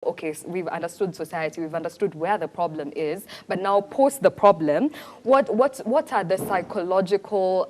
okay, so we've understood society, we've understood where the problem is, but now post the problem, what are the psychological,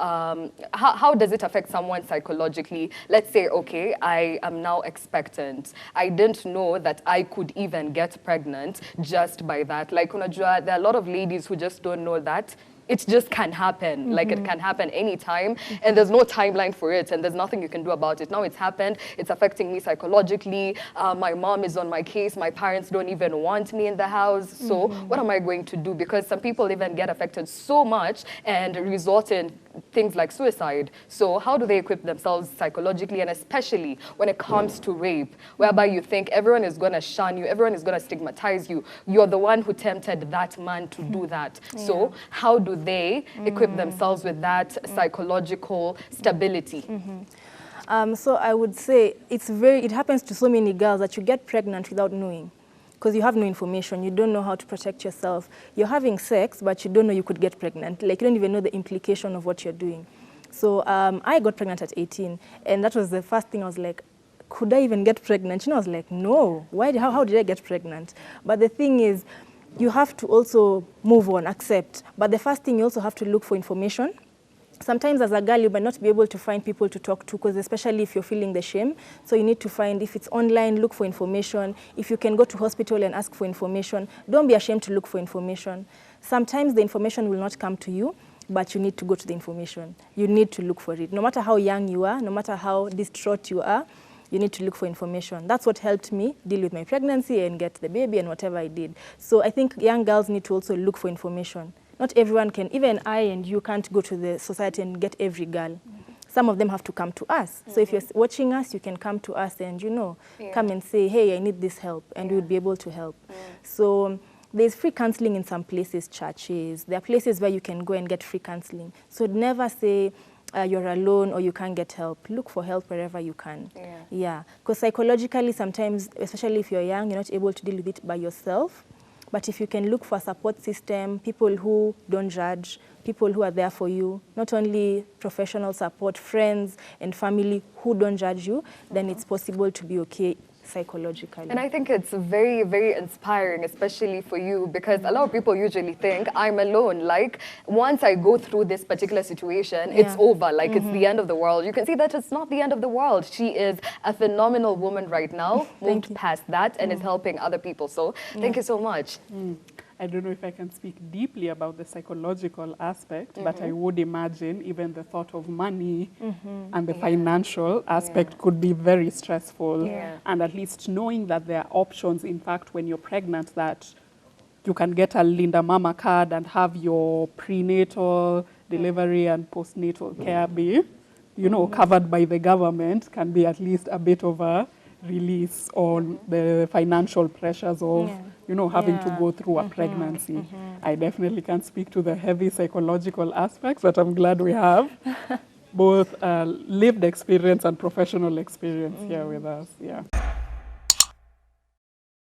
how does it affect someone psychologically? Let's say, okay, I am now expectant. I didn't know that I could even get pregnant just by that. Like, unajua, there are a lot of ladies who just don't know that it just can happen. Like, it can happen anytime, and there's no timeline for it, and there's nothing you can do about it. Now it's happened, it's affecting me psychologically, my mom is on my case, my parents don't even want me in the house, so what am I going to do? Because some people even get affected so much and resort in things like suicide. So how do they equip themselves psychologically, and especially when it comes to rape, whereby you think everyone is going to shun you, everyone is going to stigmatize you, you're the one who tempted that man to do that. So how do they equip themselves with that psychological stability? So I would say it happens to so many girls that you get pregnant without knowing, because you have no information, you don't know how to protect yourself. You're having sex, but you don't know you could get pregnant. Like, you don't even know the implication of what you're doing. So I got pregnant at 18, and that was the first thing I was like, could I even get pregnant? You know, I was like, no, how did I get pregnant? But the thing is, you have to also move on, accept. But the first thing, you also have to look for information. Sometimes as a girl, you might not be able to find people to talk to, because especially if you're feeling the shame. So you need to find, if it's online, look for information. If you can go to hospital and ask for information, don't be ashamed to look for information. Sometimes the information will not come to you, but you need to go to the information. You need to look for it. No matter how young you are, no matter how distraught you are, you need to look for information. That's what helped me deal with my pregnancy and get the baby and whatever I did. So I think young girls need to also look for information. Not everyone can, even I and you can't go to the society and get every girl. Some of them have to come to us. So if you're watching us, you can come to us and, you know, come and say, hey, I need this help, and we would be able to help. So there's free counseling in some places, churches. There are places where you can go and get free counseling. So never say you're alone or you can't get help. Look for help wherever you can. Yeah, because psychologically sometimes, especially if you're young, you're not able to deal with it by yourself. But if you can look for a support system, people who don't judge, people who are there for you, not only professional support, friends and family who don't judge you, then it's possible to be okay psychologically. And I think it's very, very inspiring, especially for you, because a lot of people usually think I'm alone. Like, once I go through this particular situation, it's over. Like, it's the end of the world. You can see that it's not the end of the world. She is a phenomenal woman right now, moved past that, and is helping other people. So thank you so much. I don't know if I can speak deeply about the psychological aspect, but I would imagine even the thought of money and the financial aspect could be very stressful. And at least knowing that there are options, in fact, when you're pregnant, that you can get a Linda Mama card and have your prenatal, delivery and postnatal care be, you know, covered by the government, can be at least a bit of a release on the financial pressures of you know, having to go through a pregnancy. I definitely can't speak to the heavy psychological aspects, but I'm glad we have both lived experience and professional experience here with us.